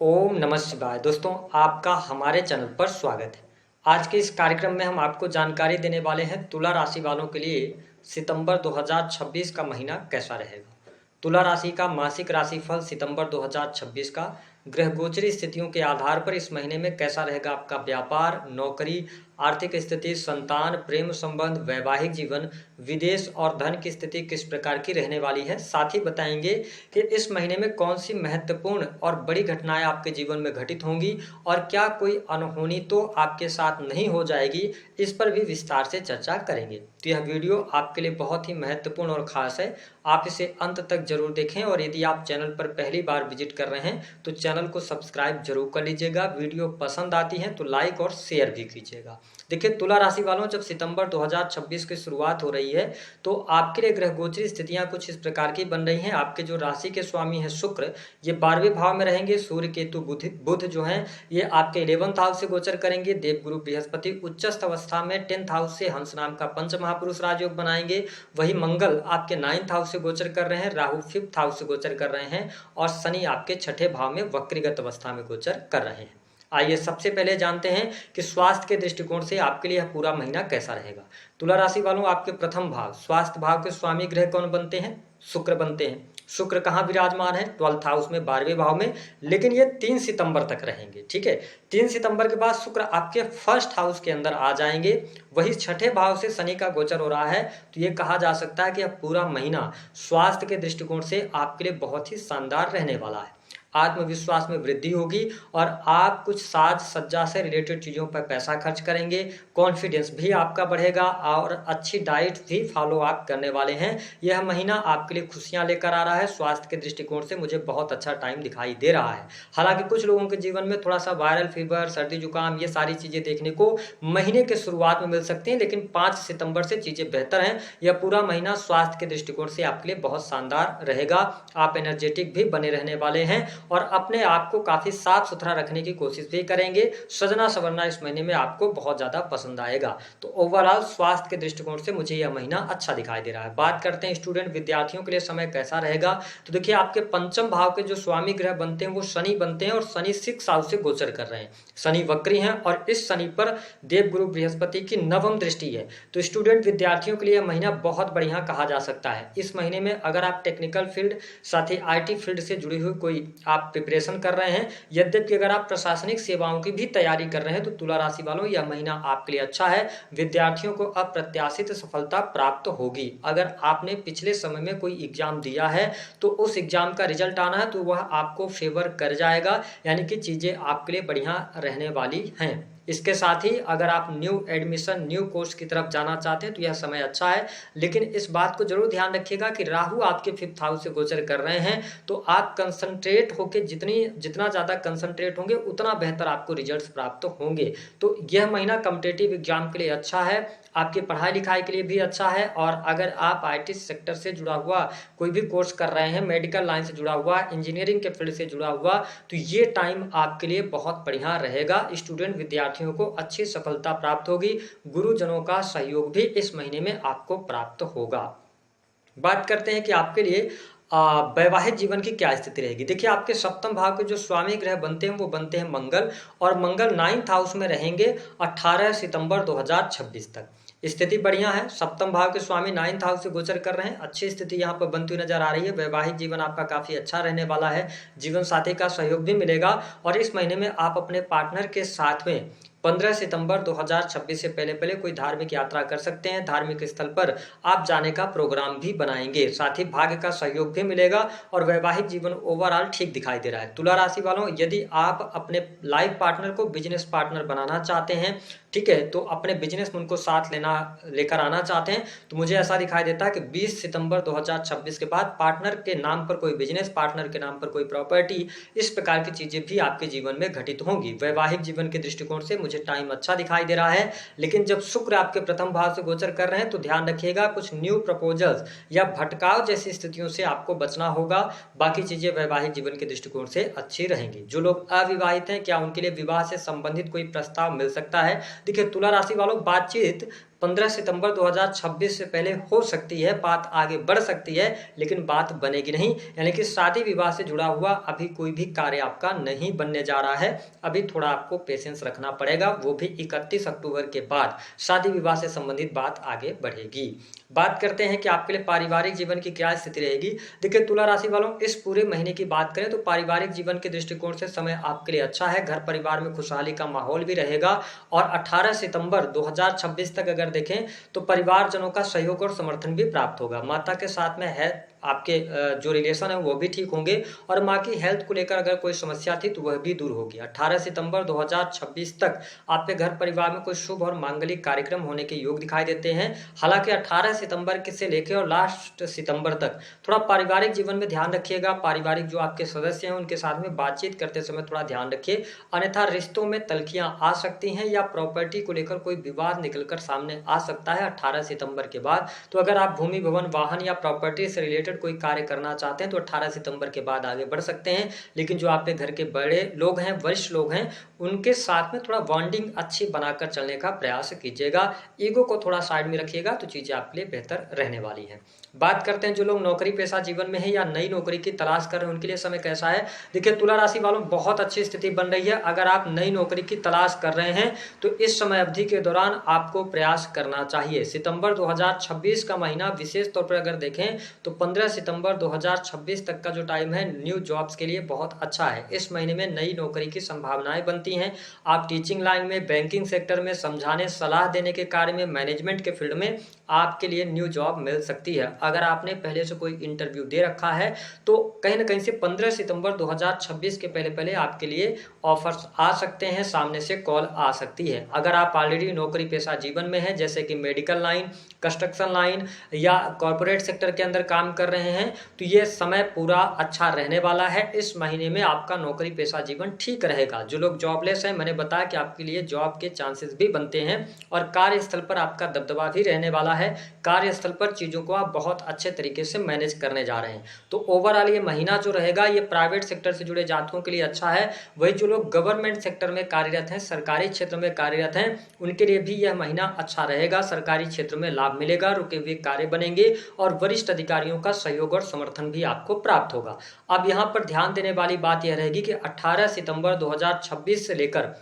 ओम नमः शिवाय। दोस्तों, आपका हमारे चैनल पर स्वागत है। आज के इस कार्यक्रम में हम आपको जानकारी देने वाले हैं तुला राशि वालों के लिए सितंबर 2026 का महीना कैसा रहेगा। तुला राशि का मासिक राशिफल सितंबर 2026 का ग्रह गोचरी स्थितियों के आधार पर इस महीने में कैसा रहेगा आपका व्यापार, नौकरी, आर्थिक स्थिति, संतान, प्रेम संबंध, वैवाहिक जीवन, विदेश और धन की स्थिति किस प्रकार की रहने वाली है। साथ ही बताएंगे कि इस महीने में कौन सी महत्वपूर्ण और बड़ी घटनाएं आपके जीवन में घटित होंगी और क्या कोई अनहोनी तो आपके साथ नहीं हो जाएगी, इस पर भी विस्तार से चर्चा करेंगे। तो यह वीडियो आपके लिए बहुत ही महत्वपूर्ण और खास है, आप इसे अंत तक जरूर देखें। और यदि आप चैनल पर पहली बार विजिट कर रहे हैं तो चैनल को सब्सक्राइब जरूर कर लीजिएगा। वीडियो पसंद आती है तो लाइक और शेयर भी कीजिएगा। देखिए, तुला राशि वालों, जब सितंबर 2026 की शुरुआत हो रही है तो आपके लिए ग्रह गोचरी स्थितियां कुछ इस प्रकार की बन रही हैं। आपके जो राशि के स्वामी है शुक्र, ये 12वें भाव में रहेंगे। सूर्य, केतु, बुध जो हैं ये आपके 11th हाउस से गोचर करेंगे। देवगुरु बृहस्पति उच्चस्थ अवस्था में 10th हाउस से हंस नाम का पंच महापुरुष राजयोग बनाएंगे। वही मंगल आपके 9th हाउस से गोचर कर रहे हैं। राहु 5th हाउस से गोचर कर रहे हैं और शनि आपके 6ठे भाव में वक्रीगत अवस्था में गोचर कर रहे हैं। आइए सबसे पहले जानते हैं कि स्वास्थ्य के दृष्टिकोण से आपके लिए यह पूरा महीना कैसा रहेगा। तुला राशि वालों, आपके प्रथम भाव स्वास्थ्य भाव के स्वामी ग्रह कौन बनते हैं? शुक्र बनते हैं। शुक्र कहाँ विराजमान है? 12th हाउस में, 12वें भाव में। लेकिन ये 3 सितंबर तक रहेंगे, ठीक है। 3 सितंबर के बाद शुक्र आपके फर्स्ट हाउस के अंदर आ जाएंगे। वही 6ठे भाव से शनि का गोचर हो रहा है। तो ये कहा जा सकता है कि यह पूरा महीना स्वास्थ्य के दृष्टिकोण से आपके लिए बहुत ही शानदार रहने वाला है। आत्मविश्वास में वृद्धि होगी और आप कुछ साज सज्जा से रिलेटेड चीज़ों पर पैसा खर्च करेंगे। कॉन्फिडेंस भी आपका बढ़ेगा और अच्छी डाइट भी फॉलो आप करने वाले हैं। यह महीना आपके लिए खुशियां लेकर आ रहा है। स्वास्थ्य के दृष्टिकोण से मुझे बहुत अच्छा टाइम दिखाई दे रहा है। हालांकि कुछ लोगों के जीवन में थोड़ा सा वायरल फीवर, सर्दी जुकाम, ये सारी चीज़ें देखने को महीने के शुरुआत में मिल सकती हैं, लेकिन 5 सितंबर से चीज़ें बेहतर हैं। यह पूरा महीना स्वास्थ्य के दृष्टिकोण से आपके लिए बहुत शानदार रहेगा। आप एनर्जेटिक भी बने रहने वाले हैं और अपने आप को काफी साफ सुथरा रखने की कोशिश भी करेंगे। सजना सवरना इस महीने में आपको बहुत ज्यादा पसंद आएगा। तो ओवरऑल स्वास्थ्य के दृष्टिकोण से मुझे यह महीना अच्छा दिखाई दे रहा है। बात करते हैं स्टूडेंट विद्यार्थियों के लिए समय कैसा रहेगा। तो देखिए, आपके पंचम भाव के जो स्वामी ग्रह बनते हैं वो शनि बनते हैं और शनि 6th हाउस से गोचर कर रहे हैं। शनि वक्री हैं और इस शनि पर देवगुरु बृहस्पति की 9वीं दृष्टि है। तो स्टूडेंट विद्यार्थियों के लिए यह महीना बहुत बढ़िया कहा जा सकता है। इस महीने में अगर आप टेक्निकल फील्ड, साथ ही IT फील्ड से जुड़ी हुई कोई आप प्रिपरेशन कर रहे हैं, यद्यपि अगर आप प्रशासनिक सेवाओं की भी तैयारी कर रहे हैं तो तुला राशि वालों, यह महीना आपके लिए अच्छा है। विद्यार्थियों को अप्रत्याशित सफलता प्राप्त होगी। अगर आपने पिछले समय में कोई एग्जाम दिया है तो उस एग्जाम का रिजल्ट आना है तो वह आपको फेवर कर जाएगा, यानी कि चीजें आपके लिए बढ़िया रहने वाली हैं। इसके साथ ही अगर आप न्यू एडमिशन, न्यू कोर्स की तरफ जाना चाहते हैं तो यह समय अच्छा है। लेकिन इस बात को जरूर ध्यान रखिएगा कि राहु आपके 5th हाउस से गोचर कर रहे हैं, तो आप कंसंट्रेट होकर जितना ज़्यादा कंसंट्रेट होंगे उतना बेहतर आपको रिजल्ट्स प्राप्त होंगे। तो यह महीना कॉम्पिटिटिव एग्जाम के लिए अच्छा है, आपकी पढ़ाई लिखाई के लिए भी अच्छा है। और अगर आप IT सेक्टर से जुड़ा हुआ कोई भी कोर्स कर रहे हैं, मेडिकल लाइन से जुड़ा हुआ, इंजीनियरिंग के फील्ड से जुड़ा हुआ, तो ये टाइम आपके लिए बहुत बढ़िया रहेगा। स्टूडेंट विद्यार्थियों को अच्छी सफलता प्राप्त होगी। गुरुजनों का सहयोग भी इस महीने में आपको प्राप्त होगा। बात करते हैं कि आपके लिए वैवाहिक जीवन की क्या स्थिति रहेगी। देखिए, आपके सप्तम भाव के जो स्वामी ग्रह बनते हैं वो बनते हैं मंगल, और मंगल 9th हाउस में रहेंगे 18 सितंबर 2026 तक। स्थिति बढ़िया है। सप्तम भाव के स्वामी 9th हाउस से गोचर कर रहे हैं। अच्छी स्थिति यहाँ पर बनती हुई नजर आ रही है। वैवाहिक जीवन आपका काफी अच्छा रहने वाला है। जीवन साथी का सहयोग भी मिलेगा और इस महीने में आप अपने पार्टनर के साथ में 15 सितंबर 2026 से पहले पहले कोई धार्मिक यात्रा कर सकते हैं। धार्मिक स्थल पर आप जाने का प्रोग्राम भी बनाएंगे। साथ ही भाग्य का सहयोग भी मिलेगा और वैवाहिक जीवन ओवरऑल ठीक दिखाई दे रहा है। तुला राशि वालों, यदि आप अपने लाइफ पार्टनर को बिजनेस पार्टनर बनाना चाहते हैं, ठीक है, तो अपने बिजनेस में उनको साथ लेकर आना चाहते हैं, तो मुझे ऐसा दिखाई देता है कि 20 सितंबर 2026 के बाद पार्टनर के नाम पर कोई बिजनेस, पार्टनर के नाम पर कोई प्रॉपर्टी, इस प्रकार की चीजें भी आपके जीवन में घटित होंगी। वैवाहिक जीवन के दृष्टिकोण से मुझे टाइम अच्छा दिखाई दे रहा है। लेकिन जब शुक्र आपके प्रथम भाव से गोचर कर रहे हैं तो ध्यान रखिएगा, कुछ न्यू प्रपोजल्स या भटकाव जैसी स्थितियों से आपको बचना होगा। बाकी चीजें वैवाहिक जीवन के दृष्टिकोण से अच्छी रहेंगी। जो लोग अविवाहित हैं, क्या उनके लिए विवाह से संबंधित कोई प्रस्ताव मिल सकता है? देखिए तुला राशि वालों, बातचीत 15 सितंबर 2026 से पहले हो सकती है, बात आगे बढ़ सकती है, लेकिन बात बनेगी नहीं। यानी कि शादी विवाह से जुड़ा हुआ अभी कोई भी कार्य आपका नहीं बनने जा रहा है। अभी थोड़ा आपको पेशेंस रखना पड़ेगा, वो भी 31 अक्टूबर के बाद शादी विवाह से संबंधित बात आगे बढ़ेगी। बात करते हैं कि आपके लिए पारिवारिक जीवन की क्या स्थिति रहेगी। देखिए तुला राशि वालों, इस पूरे महीने की बात करें तो पारिवारिक जीवन के दृष्टिकोण से समय आपके लिए अच्छा है। घर परिवार में खुशहाली का माहौल भी रहेगा और 18 सितंबर 2026 तक अगर देखें तो परिवारजनों का सहयोग और समर्थन भी प्राप्त होगा। माता के साथ में है आपके जो रिलेशन है वो भी ठीक होंगे और माँ की हेल्थ को लेकर अगर कोई समस्या थी तो वह भी दूर होगी। 18 सितंबर 2026 तक आपके घर परिवार में कोई शुभ और मांगलिक कार्यक्रम होने के योग दिखाई देते हैं। हालांकि 18 सितंबर से लेकर और लास्ट सितंबर तक थोड़ा पारिवारिक जीवन में ध्यान रखिएगा। पारिवारिक जो आपके सदस्य हैं उनके साथ में बातचीत करते समय थोड़ा ध्यान रखिए, अन्यथा रिश्तों में तल्खियां आ सकती हैं या प्रॉपर्टी को लेकर कोई विवाद निकलकर सामने आ सकता है 18 सितंबर के बाद। तो अगर आप भूमि भवन वाहन या प्रॉपर्टी से रिलेटेड कोई कार्य करना चाहते हैं तो 18 सितंबर के बाद आगे बढ़ सकते हैं। लेकिन जो आपके घर के बड़े लोग हैं, वरिष्ठ लोग हैं, उनके साथ में थोड़ा बॉन्डिंग अच्छी बनाकर चलने का प्रयास कीजिएगा। ईगो को थोड़ा साइड में रखिएगा तो चीजें आपके लिए बेहतर रहने वाली हैं। बात करते हैं जो लोग नौकरी पेशा जीवन में है या नई नौकरी की तलाश कर रहे हैं उनके लिए समय कैसा है। देखिए तुला राशि वालों, बहुत अच्छी स्थिति बन रही है। अगर आप नई नौकरी की तलाश कर रहे हैं तो इस समय अवधि के दौरान आपको प्रयास करना चाहिए। सितंबर 2026 का महीना विशेष तौर पर अगर देखें तो 15 सितंबर 2026 तक का जो टाइम है न्यू जॉब्स के लिए बहुत अच्छा है। इस महीने में नई नौकरी की संभावनाएं बनती हैं। आप टीचिंग लाइन में, बैंकिंग सेक्टर में, समझाने सलाह देने के कार्य में, मैनेजमेंट के फील्ड में आपके लिए न्यू जॉब मिल सकती है। अगर आपने पहले से कोई इंटरव्यू दे रखा है तो कहीं ना कहीं से 15 सितंबर 2026 के पहले पहले आपके लिए ऑफर्स आ सकते हैं, सामने से कॉल आ सकती है। अगर आप ऑलरेडी नौकरी पेशा जीवन में हैं, जैसे कि मेडिकल लाइन, कंस्ट्रक्शन लाइन या कॉर्पोरेट सेक्टर के अंदर काम कर रहे हैं, तो ये समय पूरा अच्छा रहने वाला है। इस महीने में आपका नौकरी पेशा जीवन ठीक रहेगा। जो लोग जॉबलेस हैं, मैंने बताया कि आपके लिए जॉब के चांसेस भी बनते हैं और कार्यस्थल पर आपका दबदबा भी रहने वाला है। कार्यस्थल पर चीजों को आप बहुत अच्छे तरीके से मैनेज करने जा रहे हैं। तो ओवरऑल ये महीना जो रहेगा ये प्राइवेट सेक्टर से जुड़े जातकों के लिए अच्छा है। वही जो लोग गवर्नमेंट सेक्टर में कार्यरत हैं, सरकारी क्षेत्र में कार्यरत हैं, उनके लिए भी यह महीना अच्छा रहेगा। सरकारी क्षेत्र में लाभ मिलेगा, रुके हुए कार्य बनेंगे और वरिष्ठ अधिकारियों का सहयोग और समर्थन भी आपको प्राप्त होगा। अब यहाँ पर ध्यान देने वाली बात यह रहेगी कि 18 सितंबर 2026 से लेकर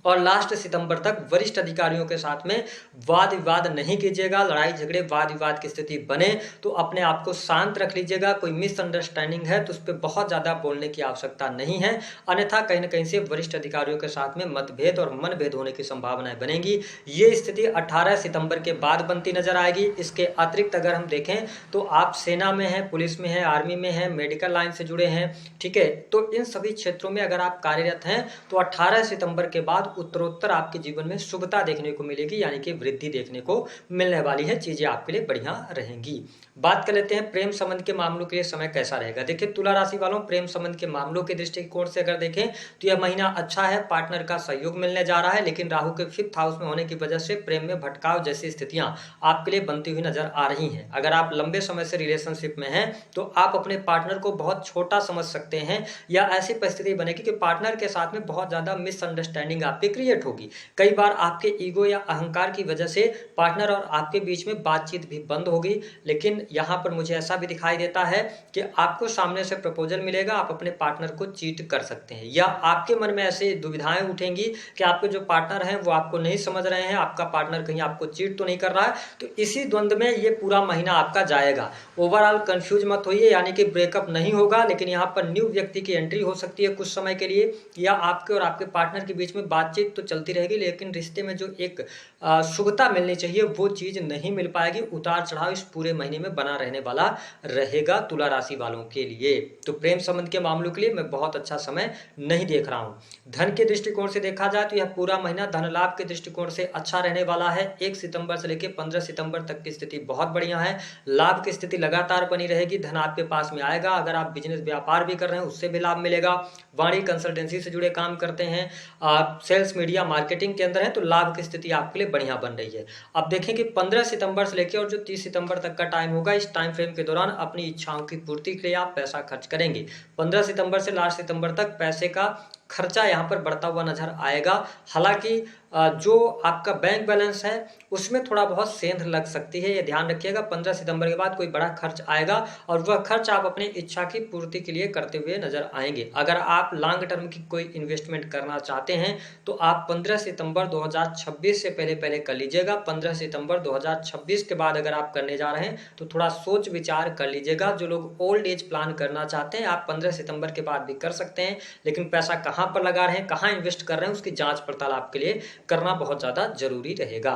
और लास्ट सितंबर तक वरिष्ठ अधिकारियों के साथ में वाद विवाद नहीं कीजिएगा। लड़ाई झगड़े वाद विवाद की स्थिति बने तो अपने आप को शांत रख लीजिएगा। कोई मिसअंडरस्टैंडिंग है तो उस पर बहुत ज़्यादा बोलने की आवश्यकता नहीं है, अन्यथा कहीं ना कहीं से वरिष्ठ अधिकारियों के साथ में मतभेद और मनभेद होने की संभावनाएं बनेंगी। ये स्थिति 18 सितंबर के बाद बनती नजर आएगी। इसके अतिरिक्त अगर हम देखें तो आप सेना में हैं, पुलिस में हैं, आर्मी में हैं, मेडिकल लाइन से जुड़े हैं, ठीक है, तो इन सभी क्षेत्रों में अगर आप कार्यरत हैं तो 18 सितंबर के बाद उत्तरोत्तर आपके जीवन में शुभता देखने को मिलेगी, यानी कि वृद्धि देखने को मिलने वाली है। चीजें आपके लिए बढ़िया रहेंगी। बात कर लेते हैं प्रेम संबंध के मामलों के लिए समय कैसा रहेगा। देखिए तुला राशि वालों, प्रेम संबंध के मामलों के दृष्टिकोण से अगर देखें तो यह महीना अच्छा है। पार्टनर का सहयोग मिलने जा रहा है, लेकिन राहु के 5th हाउस में होने की वजह से प्रेम में भटकाव जैसी स्थितियां आपके लिए बनती हुई नजर आ रही हैं। अगर आप लंबे समय से रिलेशनशिप में हैं तो आप अपने पार्टनर को बहुत छोटा समझ सकते हैं या ऐसी परिस्थिति बनेगी कि पार्टनर के साथ में बहुत ज्यादा मिसअंडरस्टैंडिंग आपकी क्रिएट होगी। कई बार आपके ईगो या अहंकार की वजह से पार्टनर और आपके बीच में बातचीत भी बंद होगी। लेकिन यहाँ पर मुझे ऐसा भी दिखाई देता है कि आपको सामने से प्रपोजल मिलेगा, आप अपने पार्टनर को चीट कर सकते हैं, या आपके मन में ऐसे दुविधाएं उठेंगी कि आपके जो पार्टनर हैं वो आपको नहीं समझ रहे हैं, आपका पार्टनर कहीं आपको चीट तो नहीं कर रहा है। तो इसी द्वंद में ये पूरा महीना आपका जाएगा। ओवरऑल कंफ्यूज मत होइए, यानी कि ब्रेकअप नहीं होगा, लेकिन यहाँ पर न्यू व्यक्ति की एंट्री हो सकती है कुछ समय के लिए, या आपके और आपके पार्टनर के बीच में बातचीत तो चलती रहेगी लेकिन रिश्ते में जो एक शुभता मिलनी चाहिए वो चीज नहीं मिल पाएगी। उतार चढ़ाव इस पूरे महीने में बना रहने वाला रहेगा तुला राशि वालों के लिए। तो प्रेम संबंध के मामलों के लिए मैं बहुत अच्छा समय नहीं देख रहा हूं। धन के दृष्टिकोण से देखा जाए तो यह पूरा महीना धन लाभ के दृष्टिकोण से अच्छा रहने वाला है। 1 सितंबर से लेकर 15 सितंबर तक की स्थिति बहुत बढ़िया है। लाभ की स्थिति लगातार बनी रहेगी, धन आपके पास में आएगा। अगर आप बिजनेस व्यापार भी कर रहे हैं उससे भी लाभ मिलेगा। वाणी कंसल्टेंसी से जुड़े काम करते हैं, सेल्स मीडिया मार्केटिंग के अंदर है, तो लाभ की स्थिति आपके लिए बढ़िया बन रही है। अब देखें कि 15 सितंबर से लेकर और जो 30 सितंबर तक का टाइम होगा, इस टाइम फ्रेम के दौरान अपनी इच्छाओं की पूर्ति के लिए आप पैसा खर्च करेंगे। 15 सितंबर से लास्ट सितंबर तक पैसे का खर्चा यहाँ पर बढ़ता हुआ नजर आएगा। हालांकि जो आपका बैंक बैलेंस है उसमें थोड़ा बहुत सेंध लग सकती है, ये ध्यान रखिएगा। 15 सितंबर के बाद कोई बड़ा खर्च आएगा और वह खर्च आप अपनी इच्छा की पूर्ति के लिए करते हुए नजर आएंगे। अगर आप लॉन्ग टर्म की कोई इन्वेस्टमेंट करना चाहते हैं तो आप 15 सितंबर 2026 से पहले पहले कर लीजिएगा। 15 सितंबर 2026 के बाद अगर आप करने जा रहे हैं तो थोड़ा सोच विचार कर लीजिएगा। जो लोग ओल्ड एज प्लान करना चाहते हैं आप 15 सितंबर के बाद भी कर सकते हैं, लेकिन पैसा कहाँ पर लगा रहे हैं, कहाँ इन्वेस्ट कर रहे हैं, उसकी जांच पड़ताल आपके लिए करना बहुत ज्यादा जरूरी रहेगा।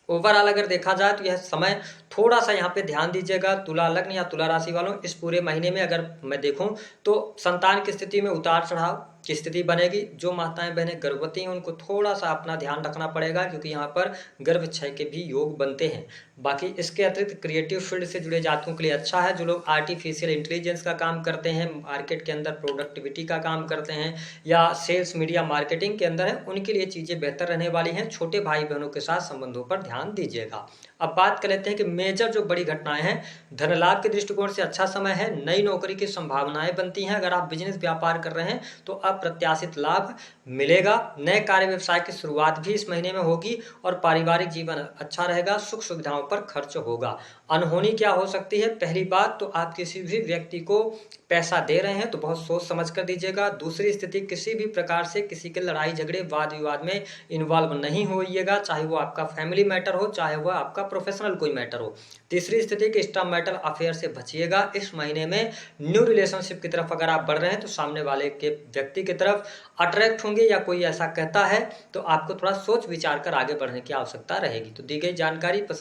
ओवरऑल अगर देखा जाए तो यह समय थोड़ा सा यहाँ पे ध्यान दीजिएगा। तुला लग्न या तुला राशि वालों, इस पूरे महीने में अगर मैं देखूं तो संतान की स्थिति में उतार चढ़ाव की स्थिति बनेगी। जो माताएं बहनें गर्भवती हैं उनको थोड़ा सा अपना ध्यान रखना पड़ेगा, क्योंकि यहाँ पर गर्भ क्षय के भी योग बनते हैं। बाकी इसके अतिरिक्त क्रिएटिव फील्ड से जुड़े जातकों के लिए अच्छा है। जो लोग आर्टिफिशियल इंटेलिजेंस का काम करते हैं, मार्केट के अंदर प्रोडक्टिविटी का काम करते हैं या सेल्स मीडिया मार्केटिंग के अंदर है, उनके लिए चीजें बेहतर रहने वाली हैं। छोटे भाई बहनों के साथ संबंधों पर ध्यान दीजिएगा। अब बात कर लेते हैं कि मेजर जो बड़ी घटनाएं हैं, धन लाभ के दृष्टिकोण से अच्छा समय है। नई नौकरी की संभावनाएं बनती हैं। अगर आप बिजनेस व्यापार कर रहे हैं तो अप्रत्याशित लाभ मिलेगा। नए कार्य व्यवसाय की शुरुआत भी इस महीने में होगी और पारिवारिक जीवन अच्छा रहेगा। सुख सुविधाओं पर खर्च होगा। अनहोनी क्या हो सकती है? पहली बात तो आप किसी भी व्यक्ति को पैसा दे रहे हैं तो बहुत सोच समझ कर दीजिएगा। दूसरी स्थिति, किसी भी प्रकार से किसी के लड़ाई झगड़े वाद विवाद में इन्वॉल्व नहीं होइएगा, चाहे वो आपका फैमिली मैटर हो चाहे वह आपका प्रोफेशनल कोई मैटर हो। तीसरी स्थिति कि एक्स्ट्रा मैरिटल अफेयर से बचिएगा। इस महीने में न्यू रिलेशनशिप की तरफ अगर आप बढ़ रहे हैं तो सामने वाले के व्यक्ति की तरफ अट्रैक्ट होंगे या कोई ऐसा कहता है तो आपको थोड़ा सोच विचार कर आगे बढ़ने की आवश्यकता रहेगी। तो दी गई जानकारी पसंद